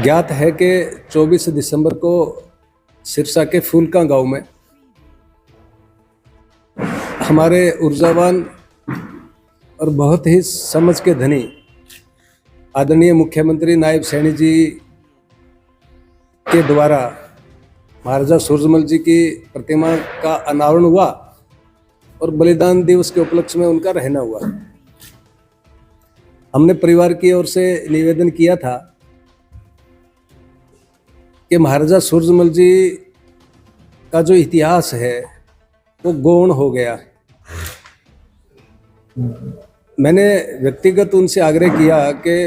ज्ञात है कि 24 दिसंबर को सिरसा के फूलका गांव में हमारे ऊर्जावान और बहुत ही समझ के धनी आदरणीय मुख्यमंत्री नायब सैनी जी के द्वारा महाराजा सूरजमल जी की प्रतिमा का अनावरण हुआ और बलिदान दिवस के उपलक्ष्य में उनका रहना हुआ। हमने परिवार की ओर से निवेदन किया था कि महाराजा सूरजमल जी का जो इतिहास है वो गौण हो गया। मैंने व्यक्तिगत उनसे आग्रह किया कि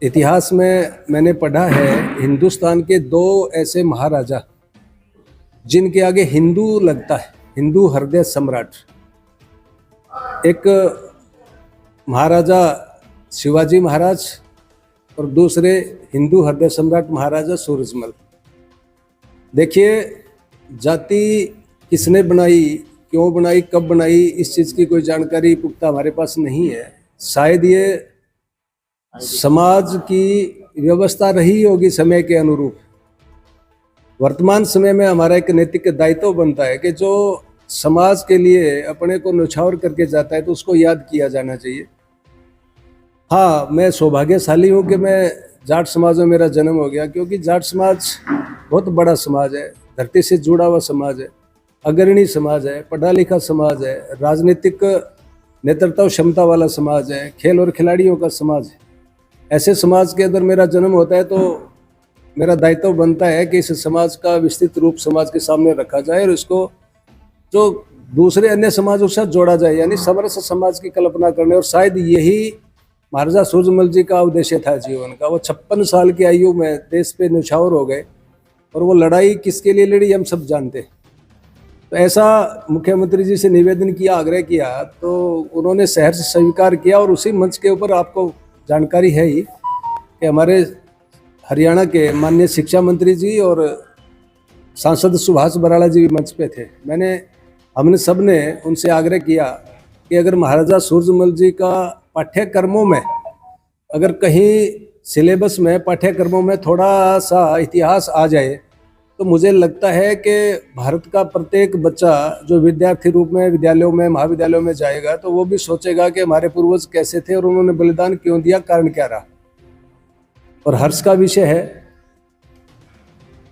इतिहास में मैंने पढ़ा है हिंदुस्तान के दो ऐसे महाराजा जिनके आगे हिंदू लगता है, हिंदू हृदय सम्राट, एक महाराजा शिवाजी महाराज और दूसरे हिंदू हृदय सम्राट महाराजा सूरजमल। देखिए, जाति किसने बनाई, क्यों बनाई, कब बनाई, इस चीज़ की कोई जानकारी पुख्ता हमारे पास नहीं है। शायद ये समाज की व्यवस्था रही होगी समय के अनुरूप। वर्तमान समय में हमारा एक नैतिक दायित्व बनता है कि जो समाज के लिए अपने को न्यौछावर करके जाता है तो उसको याद किया जाना चाहिए। हाँ, मैं सौभाग्यशाली हूँ कि मैं जाट समाज में मेरा जन्म हो गया, क्योंकि जाट समाज बहुत बड़ा समाज है, धरती से जुड़ा हुआ समाज है, अग्रणी समाज है, पढ़ा लिखा समाज है, राजनीतिक नेतृत्व क्षमता वाला समाज है, खेल और खिलाड़ियों का समाज है। ऐसे समाज के अंदर मेरा जन्म होता है तो मेरा दायित्व बनता है कि इस समाज का विस्तृत रूप समाज के सामने रखा जाए और इसको जो दूसरे अन्य समाजों के साथ जोड़ा जाए, यानी समरस समाज की कल्पना करने। और शायद यही महाराजा सूरजमल जी का उद्देश्य था जीवन का। वो 56 साल की आयु में देश पे न्यौछावर हो गए और वो लड़ाई किसके लिए लड़ी हम सब जानते। तो ऐसा मुख्यमंत्री जी से निवेदन किया, आग्रह किया, तो उन्होंने सहर्ष स्वीकार किया। और उसी मंच के ऊपर आपको जानकारी है ही कि हमारे हरियाणा के माननीय शिक्षा मंत्री जी और सांसद सुभाष बराला जी भी मंच पे थे। हमने सब ने उनसे आग्रह किया कि अगर महाराजा सूरजमल जी का पाठ्यक्रमों में, अगर कहीं सिलेबस में पाठ्यक्रमों में थोड़ा सा इतिहास आ जाए तो मुझे लगता है कि भारत का प्रत्येक बच्चा जो विद्यार्थी रूप में विद्यालयों में, महाविद्यालयों में जाएगा तो वो भी सोचेगा कि हमारे पूर्वज कैसे थे और उन्होंने बलिदान क्यों दिया, कारण क्या रहा। और हर्ष का विषय है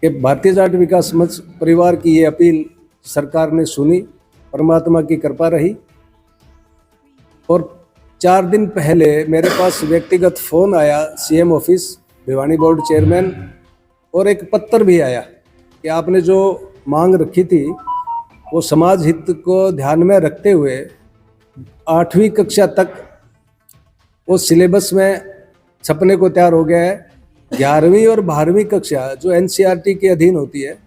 कि भारतीय जाट विकास मंच परिवार की ये अपील सरकार ने सुनी, परमात्मा की कृपा रही। और 4 दिन पहले मेरे पास व्यक्तिगत फ़ोन आया CM office, Bhiwani board chairman, और एक पत्र भी आया कि आपने जो मांग रखी थी वो समाज हित को ध्यान में रखते हुए 8वीं कक्षा तक वो सिलेबस में छपने को तैयार हो गया है। 11वीं और 12वीं कक्षा जो एनसीईआरटी के अधीन होती है,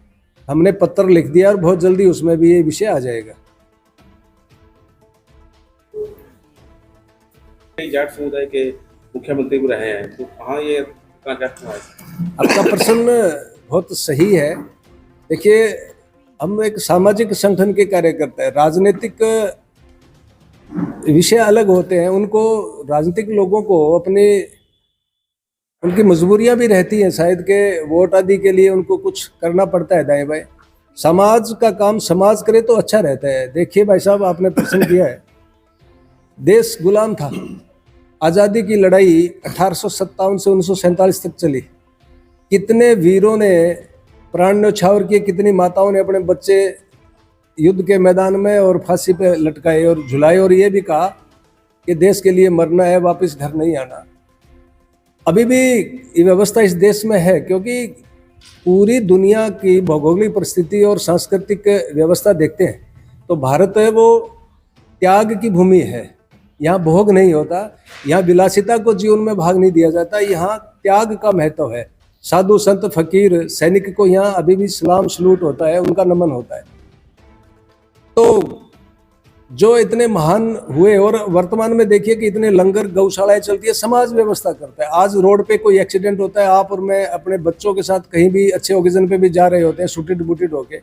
हमने पत्र लिख दिया और बहुत जल्दी उसमें भी ये विषय आ जाएगा। जाट समुदाय के मुख्यमंत्री भी रहे हैं, तो कहाँ ये आपका प्रश्न बहुत सही है। देखिए, हम एक सामाजिक संगठन के कार्यकर्ता हैं। राजनीतिक विषय अलग होते हैं, उनको राजनीतिक लोगों को उनकी मजबूरियां भी रहती हैं, शायद के वोट आदि के लिए उनको कुछ करना पड़ता है दाएं बाएं। समाज का काम समाज करे तो अच्छा रहता है। देखिए भाई साहब, आपने प्रश्न किया है, देश गुलाम था, आज़ादी की लड़ाई 1857 से 1947 तक चली। कितने वीरों ने प्राण न्यौछावर किए, कितनी माताओं ने अपने बच्चे युद्ध के मैदान में और फांसी पे लटकाए और झुलाए, और ये भी कहा कि देश के लिए मरना है, वापस घर नहीं आना। अभी भी ये व्यवस्था इस देश में है, क्योंकि पूरी दुनिया की भौगोलिक परिस्थिति और सांस्कृतिक व्यवस्था देखते हैं तो भारत है वो त्याग की भूमि है। यहाँ भोग नहीं होता, यहाँ विलासिता को जीवन में भाग नहीं दिया जाता, यहाँ त्याग का महत्व है। साधु संत फकीर सैनिक को यहाँ अभी भी सलाम सलूट होता है, उनका नमन होता है। तो जो इतने महान हुए, और वर्तमान में देखिए कि इतने लंगर गौशालाएं चलती है, समाज व्यवस्था करता है। आज रोड पे कोई एक्सीडेंट होता है, आप और मैं अपने बच्चों के साथ कहीं भी अच्छे ओकेजन पे भी जा रहे होते हैं सूटेड बूटेड होके,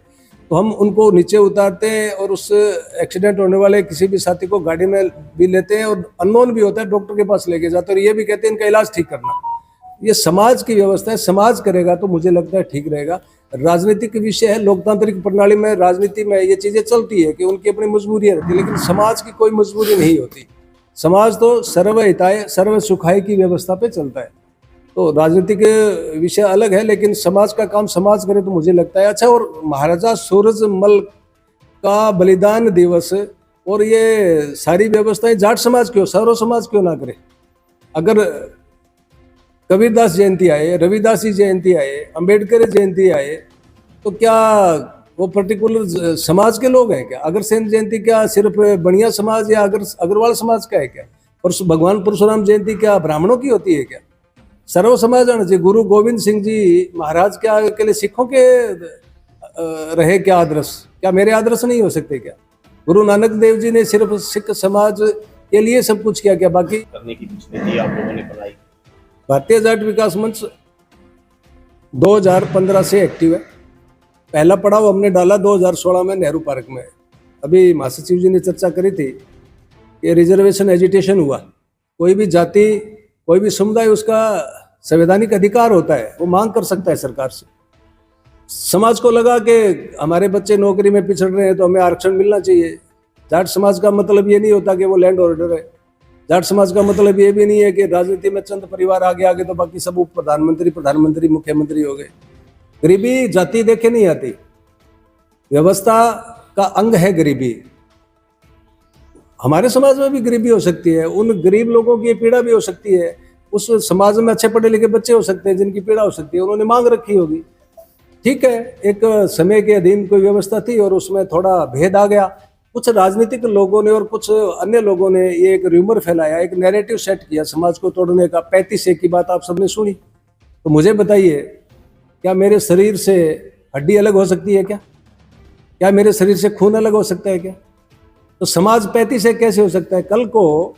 तो हम उनको नीचे उतारते हैं और उस एक्सीडेंट होने वाले किसी भी साथी को गाड़ी में भी लेते हैं, और अननोन भी होता है डॉक्टर के पास लेके जाते हैं, और ये भी कहते हैं इनका इलाज ठीक करना। ये समाज की व्यवस्था है, समाज करेगा तो मुझे लगता है ठीक रहेगा। राजनीतिक विषय है, लोकतांत्रिक प्रणाली में, राजनीति में ये चीजें चलती है कि उनकी अपनी मजबूरियां रहती है, लेकिन समाज की कोई मजबूरी नहीं होती। समाज तो सर्वहिताय सर्व सुखाय की व्यवस्था पे चलता है। तो राजनीतिक विषय अलग है, लेकिन समाज का काम समाज करे तो मुझे लगता है अच्छा। और महाराजा सूरजमल का बलिदान दिवस और ये सारी व्यवस्थाएं जाट समाज क्यों, सर्व समाज क्यों ना करे? अगर कबीरदास जयंती आए, रविदास जी जयंती आए, अंबेडकर जयंती आए, तो क्या वो पर्टिकुलर समाज के लोग हैं क्या? अग्रसेन जयंती क्या सिर्फ बनिया समाज या अग्रवाल समाज का है क्या? भगवान परशुराम जयंती क्या ब्राह्मणों की होती है क्या? सर्व समाज आना चाहिए। गुरु गोविंद सिंह जी महाराज क्या के लिए सिखों के रहे क्या आदर्श? क्या मेरे आदर्श नहीं हो सकते क्या? गुरु नानक देव जी ने सिर्फ सिख समाज के लिए सब कुछ किया क्या? बाकी करने की कुछ नीति आप लोगों ने बनाई? भारतीय जाट विकास मंच 2015 से एक्टिव है। पहला पड़ाव हमने डाला 2016 में नेहरू पार्क में। अभी महासचिव जी ने चर्चा करी थी कि रिजर्वेशन एजिटेशन हुआ। कोई भी जाति, कोई भी समुदाय, उसका संवैधानिक अधिकार होता है, वो मांग कर सकता है सरकार से। समाज को लगा कि हमारे बच्चे नौकरी में पिछड़ रहे हैं तो हमें आरक्षण मिलना चाहिए। जाट समाज का मतलब ये नहीं होता कि वो लैंड होल्डर है। जाट समाज का मतलब ये भी नहीं है कि राजनीति में चंद परिवार आगे आगे तो बाकी सब उप प्रधानमंत्री मुख्यमंत्री हो गए। गरीबी जाति देखे नहीं आती, व्यवस्था का अंग है गरीबी। हमारे समाज में भी गरीबी हो सकती है, उन गरीब लोगों की पीड़ा भी हो सकती है। उस समाज में अच्छे पढ़े लिखे बच्चे हो सकते हैं जिनकी पीड़ा हो सकती है, उन्होंने मांग रखी होगी। ठीक है, एक समय के अधीन कोई व्यवस्था थी और उसमें थोड़ा भेद आ गया। कुछ राजनीतिक लोगों ने और कुछ अन्य लोगों ने ये एक र्यूमर फैलाया, एक नैरेटिव सेट किया समाज को तोड़ने का। 35A की बात आप सबने सुनी, तो मुझे बताइए, क्या मेरे शरीर से हड्डी अलग हो सकती है क्या? क्या मेरे शरीर से खून अलग हो सकता है क्या? तो समाज 35A कैसे हो सकता है? कल को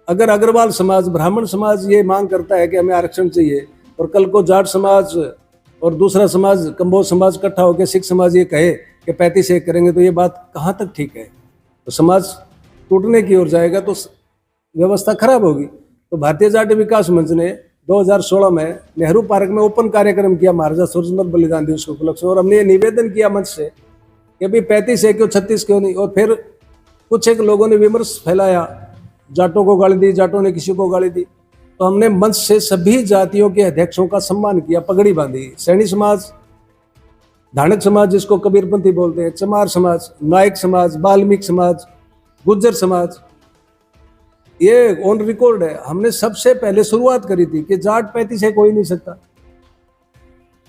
अगर अग्रवाल समाज, ब्राह्मण समाज ये मांग करता है कि हमें आरक्षण चाहिए, और कल को जाट समाज और दूसरा समाज, कंबोज समाज इकट्ठा होकर सिख समाज ये कहे कि 35A करेंगे, तो ये बात कहाँ तक ठीक है? तो समाज टूटने की ओर जाएगा, तो व्यवस्था खराब होगी। तो भारतीय जाट विकास मंच ने 2016 में नेहरू पार्क में ओपन कार्यक्रम किया महाराजा सूरजमल बलिदान दिवस के उपलक्ष्य में, और हमने ये निवेदन किया मंच से कि अभी 35A क्यों, 36 क्यों नहीं। और फिर कुछ एक लोगों ने विमर्श फैलाया, जाटों को गाली दी, जाटों ने किसी को गाली दी। तो हमने मंच से सभी जातियों के अध्यक्षों का सम्मान किया, पगड़ी बांधी। सैनी समाज, धानक समाज जिसको कबीरपंथी बोलते हैं, चमार समाज, नायक समाज, वाल्मीकि समाज, गुज्जर समाज, ये ऑन रिकॉर्ड है। हमने सबसे पहले शुरुआत करी थी कि जाट 35A कोई नहीं सकता।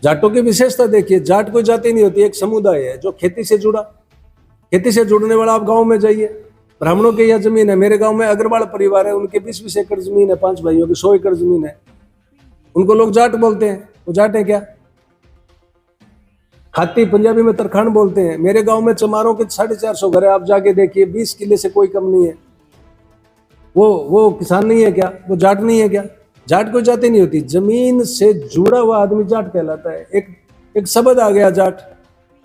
जाटों की विशेषता देखिए, जाट कोई जाति नहीं होती, एक समुदाय है जो खेती से जुड़ा। खेती से जुड़ने वाला, आप गांव में जाइए, ब्राह्मणों के यहाँ जमीन है। मेरे गांव में अग्रवाल परिवार है, उनके 20-20 एकड़ जमीन है, 5 भाइयों की 100 एकड़ जमीन है। उनको लोग जाट बोलते हैं। वो जाट है क्या? खाती पंजाबी में तरखान बोलते हैं। मेरे गांव में चमारों के 450 घर है, आप जाके देखिए, 20 किले से कोई कम नहीं है। वो किसान नहीं है क्या? वो जाट नहीं है क्या? जाट कोई जाति नहीं होती, जमीन से जुड़ा हुआ आदमी जाट कहलाता है। एक शब्द आ गया जाट।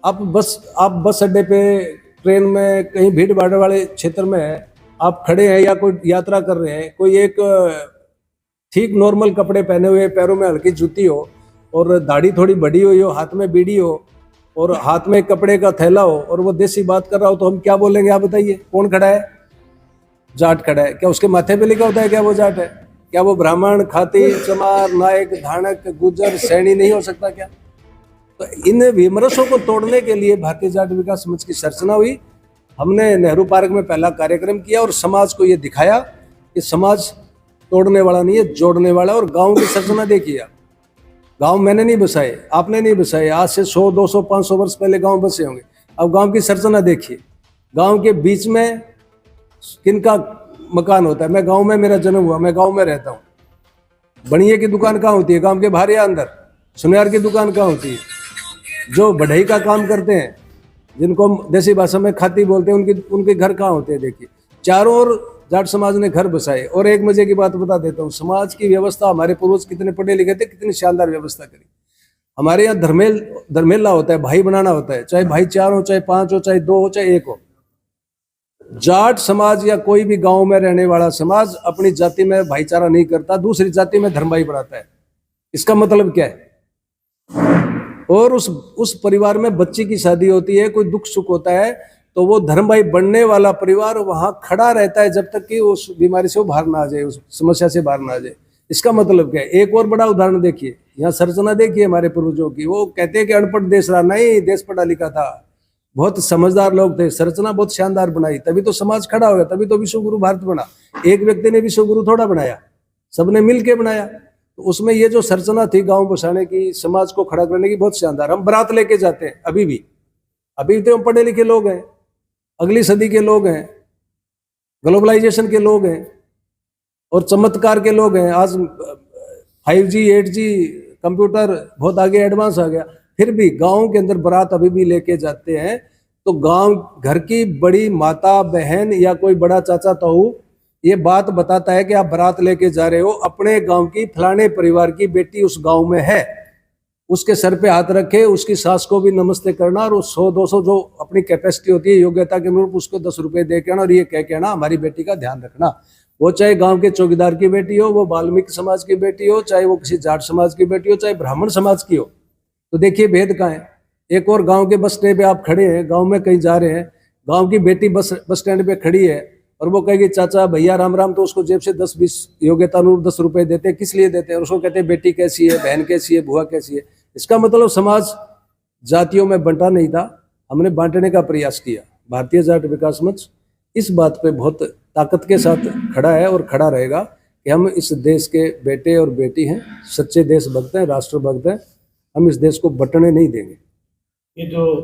आप बस अड्डे पे, ट्रेन में, कहीं भीड़ भाड़ वाले क्षेत्र में आप खड़े हैं या कोई यात्रा कर रहे हैं, कोई एक ठीक नॉर्मल कपड़े पहने हुए, पैरों में हल्की जूती हो और दाढ़ी थोड़ी बड़ी हुई हो, हाथ में बीड़ी हो और हाथ में कपड़े का थैला हो, और वो देसी बात कर रहा हो, तो हम क्या बोलेंगे? आप बताइए, कौन खड़ा है? जाट खड़ा है। क्या उसके माथे पे लिखा होता है क्या वो जाट है? क्या वो ब्राह्मण, खाती, चमार, नायक, धानक, गुज्जर, सैनी नहीं हो सकता क्या? तो इन विमर्शों को तोड़ने के लिए भारतीय जाट विकास मंच की रचना हुई। हमने नेहरू पार्क में पहला कार्यक्रम किया और समाज को ये दिखाया कि समाज तोड़ने वाला नहीं है, जोड़ने वाला। और गांव की रचना देखिए, गांव मैंने नहीं बसाए, आपने नहीं बसाए, आज से 100, 200, 500 वर्ष पहले गांव बसे होंगे। अब गांव की रचना देखिए, गांव के बीच में किनका मकान होता है? मैं गांव में, मेरा जन्म हुआ, मैं गांव में रहता हूँ। बनिए की दुकान कहाँ होती है? गांव के बाहर या अंदर? सुनियार की दुकान कहाँ होती है? जो बढ़ई का काम करते हैं, जिनको हम देसी भाषा में खाती बोलते हैं, उनके घर कहाँ होते हैं? देखिए, चारों ओर जाट समाज ने घर बसाए। और एक मजे की बात बता देता हूँ, समाज की व्यवस्था, हमारे पूर्वज कितने पढ़े लिखे थे, कितनी शानदार व्यवस्था करी। हमारे यहाँ धर्मेला होता है, भाई बनाना होता है, चाहे भाई 4 हो, चाहे 5 हो, चाहे 2 हो, चाहे 1 हो। जाट समाज या कोई भी गांव में रहने वाला समाज अपनी जाति में भाईचारा नहीं करता, दूसरी जाति में धर्म भाई बढ़ाता है। इसका मतलब क्या है? और उस परिवार में बच्ची की शादी होती है, कोई दुख सुख होता है, तो वो धर्म भाई बनने वाला परिवार वहां खड़ा रहता है जब तक कि उस बीमारी से वो बाहर ना आ जाए, उस समस्या से बाहर ना आ जाए। इसका मतलब क्या है? एक और बड़ा उदाहरण देखिए, यहाँ संरचना देखिए हमारे पूर्वजों की। वो कहते हैं कि अनपढ़ देश रहा, नहीं, देश पढ़ा लिखा था, बहुत समझदार लोग थे, संरचना बहुत शानदार बनाई, तभी तो समाज खड़ा हो गया, तभी तो विश्व गुरु भारत बना। एक व्यक्ति ने विश्व गुरु थोड़ा बनाया, सबने मिल के बनाया। तो उसमें ये जो संरचना थी गांव बसाने की, समाज को खड़ा करने की, बहुत शानदार। हम बारात लेके जाते हैं अभी भी तो हम पढ़े लिखे लोग हैं, अगली सदी के लोग हैं, ग्लोबलाइजेशन के लोग हैं और चमत्कार के लोग हैं। आज 5G 8G कंप्यूटर बहुत आगे एडवांस आ गया, फिर भी गांव के अंदर बारात अभी भी लेके जाते हैं। तो गांव घर की बड़ी माता बहन या कोई बड़ा चाचा ताऊ ये बात बताता है कि आप बारात लेके जा रहे हो, अपने गांव की फलाने परिवार की बेटी उस गांव में है, उसके सर पे हाथ रखे, उसकी सास को भी नमस्ते करना, और 100-200 जो अपनी कैपेसिटी होती है योग्यता के अनुरूप उसको 10 रुपए दे के आना, और ये कह के आना हमारी बेटी का ध्यान रखना। वो चाहे गांव के चौकीदार की बेटी हो, वो वाल्मीकि समाज की बेटी हो, चाहे वो किसी जाट समाज की बेटी हो, चाहे ब्राह्मण समाज की हो। तो देखिए भेद कहाँ है। एक और गांव के बस स्टैंड पे आप खड़े हैं, गांव में कहीं जा रहे हैं, गांव की बेटी बस स्टैंड पे खड़ी है और वो कहेगी चाचा भैया राम राम, तो उसको जेब से 10-20 योग्यता अनुरूप 10 रुपए देते हैं। किस लिए देते हैं? और उसको कहते हैं बेटी कैसी है, बहन कैसी है, बुआ कैसी है। इसका मतलब समाज जातियों में बंटा नहीं था, हमने बांटने का प्रयास किया। भारतीय जाट विकास मंच इस बात पे बहुत ताकत के साथ खड़ा है और खड़ा रहेगा कि हम इस देश के बेटे और बेटी हैं, सच्चे देशभक्त हैं, राष्ट्रभक्त हैं। हम इस देश को बंटने नहीं देंगे। ये जो